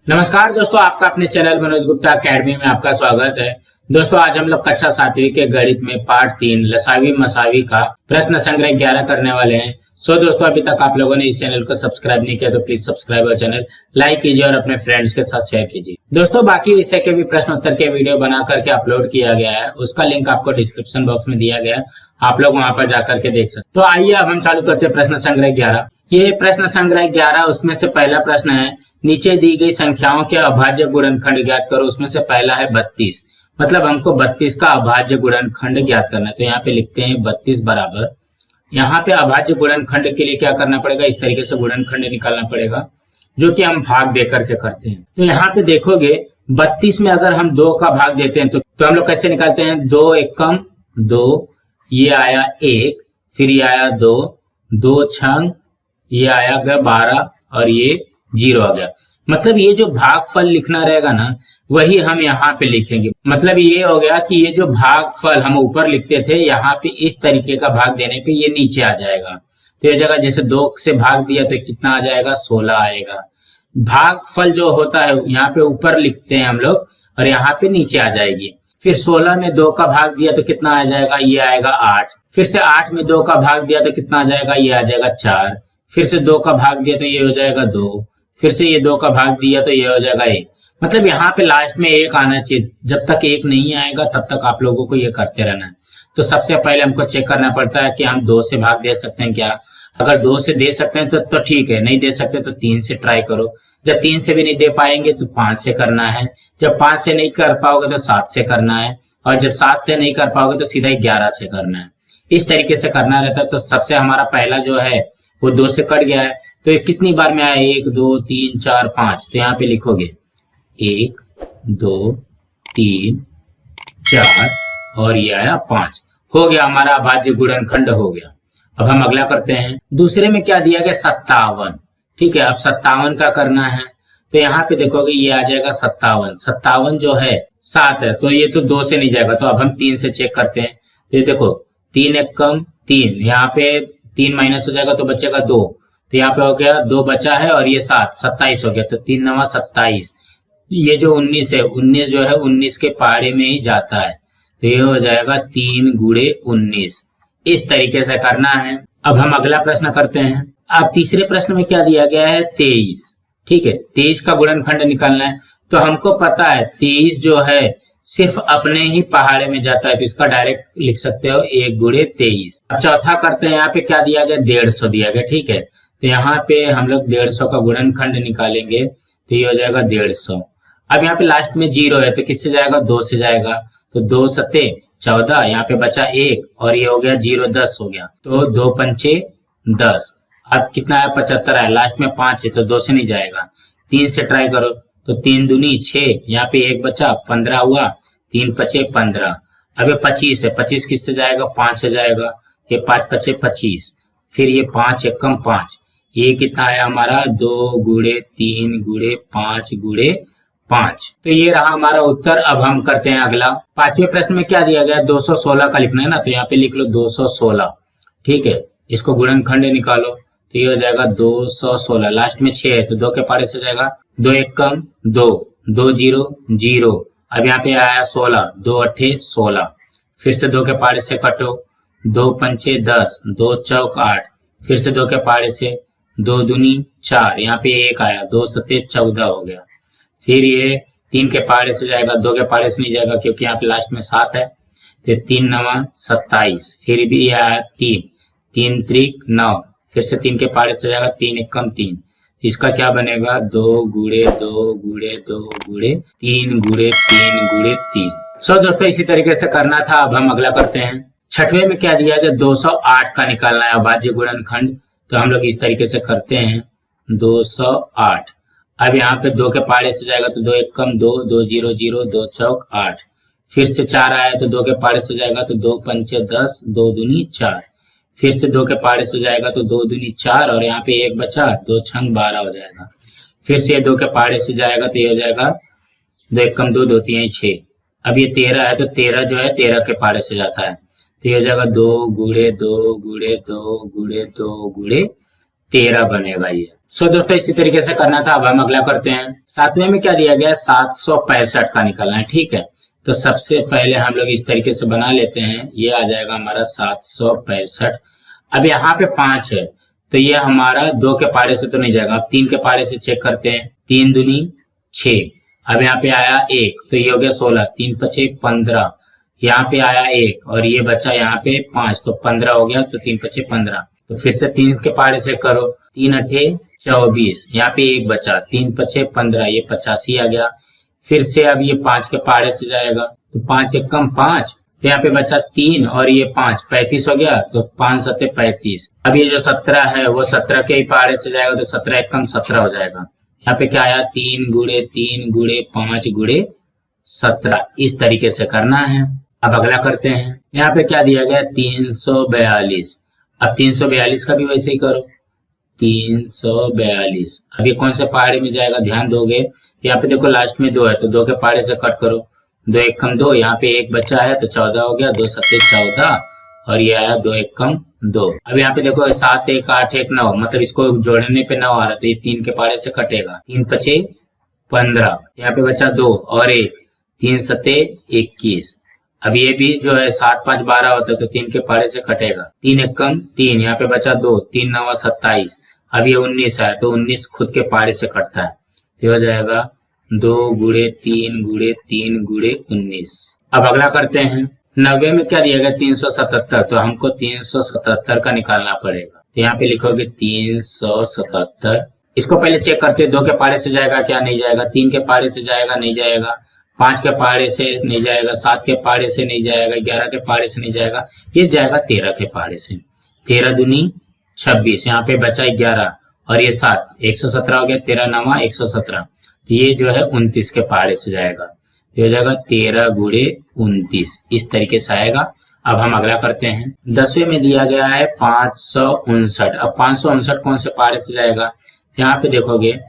नमस्कार दोस्तों, आपका अपने चैनल मनोज गुप्ता अकेडमी में आपका स्वागत है। दोस्तों आज हम लोग कक्षा 7वीं के गणित में पार्ट 3 लसावी मसावी का प्रश्न संग्रह 11 करने वाले हैं। दोस्तों अभी तक आप लोगों ने इस चैनल को सब्सक्राइब नहीं किया तो प्लीज सब्सक्राइब और चैनल लाइक कीजिए और अपने फ्रेंड्स के साथ शेयर कीजिए। दोस्तों बाकी विषय के भी प्रश्न उत्तर के वीडियो बना करके अपलोड किया गया है, उसका लिंक आपको डिस्क्रिप्शन बॉक्स में दिया गया है, आप लोग वहां पर जाकर के देख सकते। तो आइए अब हम चालू करते हैं प्रश्न संग्रह 11। ये प्रश्न संग्रह 11 उसमें से पहला प्रश्न है, नीचे दी गई संख्याओं के अभाज्य गुणनखंड ज्ञात करो। उसमें से पहला है 32, मतलब हमको 32 का अभाज्य गुणनखंड ज्ञात करना है। तो यहाँ पे लिखते हैं 32 बराबर, यहाँ पे अभाज्य गुणनखंड के लिए क्या करना पड़ेगा, इस तरीके से गुणनखंड निकालना पड़ेगा जो कि हम भाग दे करके करते हैं। तो यहाँ पे देखोगे 32 में अगर हम 2 का भाग देते हैं तो हम लोग कैसे निकालते हैं, 2 एकम 2, ये आया 1, फिर ये आया 2, 2 छंग, ये आया गया 12 और ये 0 आ गया। मतलब ये जो भागफल लिखना रहेगा ना वही हम यहाँ पे लिखेंगे। मतलब ये हो गया कि ये जो भागफल हम ऊपर लिखते थे यहाँ पे इस तरीके का भाग देने पे ये नीचे आ जाएगा। तो ये जगह जैसे 2 से भाग दिया तो कितना आ जाएगा, 16 आएगा। भागफल जो होता है यहाँ पे ऊपर लिखते हैं हम लोग और यहाँ पे नीचे आ जाएगी। फिर 16 में 2 का भाग दिया तो कितना आ जाएगा, ये आएगा 8। फिर से 8 में 2 का भाग दिया तो कितना आ जाएगा, ये आ जाएगा 4। फिर से 2 का भाग दिया तो ये हो जाएगा 2। फिर से ये 2 का भाग दिया तो ये हो जाएगा 1। मतलब यहाँ पे लास्ट में 1 आना चाहिए। जब तक 1 नहीं आएगा तब तक आप लोगों को ये करते रहना है। तो सबसे पहले हमको चेक करना पड़ता है कि हम 2 से भाग दे सकते हैं क्या। अगर 2 से दे सकते हैं तो ठीक है, नहीं दे सकते तो 3 से ट्राई करो। जब 3 से भी नहीं दे पाएंगे तो 5 से करना है। जब 5 से नहीं कर पाओगे तो 7 से करना है। और जब 7 से नहीं कर पाओगे तो सीधा 11 से करना है। इस तरीके से करना रहता है। तो सबसे हमारा पहला जो है वो 2 से कट गया है। तो ये कितनी बार में आया, 1 2 3 4 5। तो यहाँ पे लिखोगे 1 2 3 4 और ये आया 5। हो गया हमारा अभाज्य गुणनखंड हो गया। अब हम अगला करते हैं। दूसरे में क्या दिया गया, 57। ठीक है, अब 57 का करना है। तो यहाँ पे देखोगे ये आ जाएगा 57। 57 जो है 7 है, तो ये तो 2 से नहीं जाएगा। तो अब हम 3 से चेक करते हैं। तो ये देखो 3 एकम 3, यहाँ पे 3 माइनस हो जाएगा तो बचेगा 2। तो यहाँ पे हो गया 2 बचा है और ये 7, 27 हो गया। तो 3 9 27। ये जो 19 है, 19 जो है 19 के पहाड़े में ही जाता है। तो ये हो जाएगा 3 गुणे 19। इस तरीके से करना है। अब हम अगला प्रश्न करते हैं। अब तीसरे प्रश्न में क्या दिया गया है, 23। ठीक है, 23 का गुणनखंड निकालना है। तो हमको पता है 23 जो है सिर्फ अपने ही पहाड़े में जाता है, तो इसका डायरेक्ट लिख सकते हो 1 गुणे 23। अब चौथा करते हैं। यहाँ पे क्या दिया गया, 150 दिया गया। ठीक है, तो यहाँ पे हम लोग 150 का गुणनखंड निकालेंगे तो ये हो जाएगा 150। अब यहाँ पे लास्ट में 0 है तो किससे जाएगा, 2 से जाएगा। तो 2 सत्ते 14, यहाँ पे बचा 1 और ये हो गया 0 10 हो गया। तो 2 पंचे 10। अब कितना है, 75 है। लास्ट में 5 है तो 2 से नहीं जाएगा। 3 से ट्राई करो तो 3 दूनी 6, यहाँ पे 1 बचा 15 हुआ, 3 पचे 15। अब ये 25 है, 25 किससे जाएगा, 5 से जाएगा। ये 5 पचे 25। फिर ये 5 एकम 5, ये कितना है हमारा, 2 गुणे 3 गुणे 5 गुणे 5। तो ये रहा हमारा उत्तर। अब हम करते हैं अगला। पांचवें प्रश्न में क्या दिया गया, 216 का लिखना है ना। तो यहाँ पे लिख लो 216। ठीक है, इसको गुणनखंड निकालो तो ये हो जाएगा 216। लास्ट में 6 है तो 2 के पहाड़े से जाएगा। 2 एकम 2, 2 0 0। अब यहाँ पे आया 16, 2 अट्ठे 16। फिर से 2 के पहाड़े से कटो, 2 पंचे 10, 2 चौक 8। फिर से 2 के पहाड़े से, 2 दूनी 4, यहाँ पे 1 आया, 2 सत्ते 14 हो गया। फिर ये 3 के पहाड़े से जाएगा, 2 के पहाड़े से नहीं जाएगा क्योंकि यहाँ पे लास्ट में 7 है। तो 3 9 27। फिर भी ये आया 3, 3 त्रिक 9। फिर से 3 के पहाड़े से जाएगा, 3 एकम 3। इसका क्या बनेगा, 2 गुणे 2 गुणे 2 गुणे 3 गुणे 3 गुणे 3। दोस्तों इसी तरीके से करना था। अब हम अगला करते हैं। छठवें में क्या दिया गया, 208 का निकालना है अभाज्य गुणनखंड। तो हम लोग इस तरीके से करते हैं 208। अब यहाँ पे 2 के पहाड़े से जाएगा तो 2 एकम 2, 2 0 0, 2 चौक 8। फिर से 4 आया तो 2 के पहाड़े से जाएगा तो 2 पंचे 10, 2 दूनी 4। फिर से 2 के पहाड़े से जाएगा तो 2 दूनी 4 और यहाँ पे 1 बचा, 2 छंग 12 हो जाएगा। फिर से 2 के पहाड़े से जाएगा तो ये हो जाएगा 2 एकम 2, 2 3 6। अब ये 13 है तो 13 जो है 13 के पहाड़े से जाता है। तो ये हो जाएगा 2 गुणे 2 गुणे 2 गुणे 2 गुणे 13 बनेगा ये। सो दोस्तों इसी तरीके से करना था। अब हम अगला करते हैं। 7वें में क्या दिया गया, 765 का निकालना है। ठीक है, तो सबसे पहले हम लोग इस तरीके से बना लेते हैं। ये आ जाएगा हमारा 765। अब यहाँ पे 5 है तो ये हमारा 2 के पारे से तो नहीं जाएगा। अब 3 के पारे से चेक करते हैं। 3 दूनी 6। अब यहाँ पे आया 1 तो ये हो गया 16। 3 पचे 15। यहाँ पे आया 1 और ये बचा यहाँ पे 5 तो 15 हो गया। तो 3 पचे 15। तो फिर से 3 के पारे से करो। 3 अठे 24। यहाँ पे 1 बचा। 3 पचे 15, ये 85 आ गया। फिर से अब ये 5 के पारे से जाएगा तो 5 एक कम 5, तो यहाँ पे बचा 3 और ये 5, 35 हो गया। तो 5 सत्ते 35। अब ये जो 17 है वो 17 के ही पारे से जाएगा तो 17 एक कम 17 हो जाएगा। यहाँ पे क्या आया, 3 गुणे 3 गुणे 5 गुणे 17। इस तरीके से करना है। अब अगला करते हैं। यहाँ पे क्या दिया गया, 342। अब 342 का भी वैसे ही करो। 342। अब ये कौन से पहाड़े में जाएगा, ध्यान दोगे। यहाँ पे देखो लास्ट में 2 है तो 2 के पहाड़े से कट करो। 2 एक कम 2, यहाँ पे 1 बचा है तो 14 हो गया। 2 सत्ते 14 और ये आया 2 एक कम 2। अब यहाँ पे देखो 7 1 8 1 9, मतलब इसको जोड़ने पे 9 आ रहा तो ये 3 के पहाड़े से कटेगा। 3 पचे 15, यहाँ पे बचा 2 और 1। 3 सत्ते 21। अब ये भी जो है 7 5 12 होता है तो 3 के पहाड़े से कटेगा। 3 एक कम 3, यहाँ पे बचा 2। 3 9 27। अब ये 19 है तो 19 खुद के पहाड़े से कटता है। ये हो जाएगा 2 गुणे 3 गुणे 3 गुणे 19। अब अगला करते हैं। 90 में क्या दिया गया, 377। तो हमको 377 का निकालना पड़ेगा। तो यहाँ पे लिखोगे 377। इसको पहले चेक करते हैं, 2 के पहाड़े से जाएगा क्या, नहीं जाएगा। 3 के पहाड़े से जाएगा, नहीं जाएगा। 5 के पहाड़े से नहीं जाएगा। 7 के पहाड़े से नहीं जाएगा। 11 के पहाड़े से नहीं जाएगा। ये जाएगा 13 के पहाड़े से। 13 दूनी 26, यहाँ पे बचा 11 और ये 7, 117 हो गया। 13 9 117, तो ये जो है 29 के पहाड़े से जाएगा। ये हो जाएगा 13 गुणे 29। इस तरीके से आएगा। अब हम अगला करते हैं। 10वें में दिया गया है 559। अब 559 कौन से पहाड़े से जाएगा, यहाँ पे देखोगे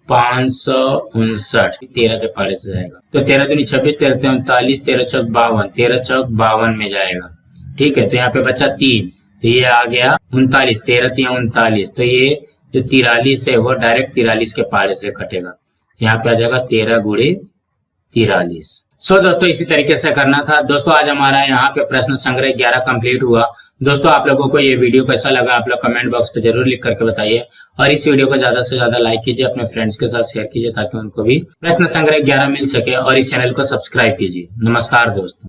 559 13 के पहाड़े से जाएगा। तो 13 दूनी 26, 13 39, 13 चौक 52, 13 चौक 52 में जाएगा। ठीक है, तो यहाँ पे बचा 3 तो ये आ गया 39। 13 3 39, तो ये जो 43 है वो डायरेक्ट 43 के पहाड़े से कटेगा। यहाँ पे आ जाएगा 13 गुणे 43। सो दोस्तों इसी तरीके से करना था। दोस्तों आज हमारा यहाँ पे प्रश्न संग्रह 11 कंप्लीट हुआ। दोस्तों आप लोगों को ये वीडियो कैसा लगा आप लोग कमेंट बॉक्स पे जरूर लिख करके बताइए और इस वीडियो को ज्यादा से ज्यादा लाइक कीजिए, अपने फ्रेंड्स के साथ शेयर कीजिए ताकि उनको भी प्रश्न संग्रह 11 मिल सके और इस चैनल को सब्सक्राइब कीजिए। नमस्कार दोस्तों।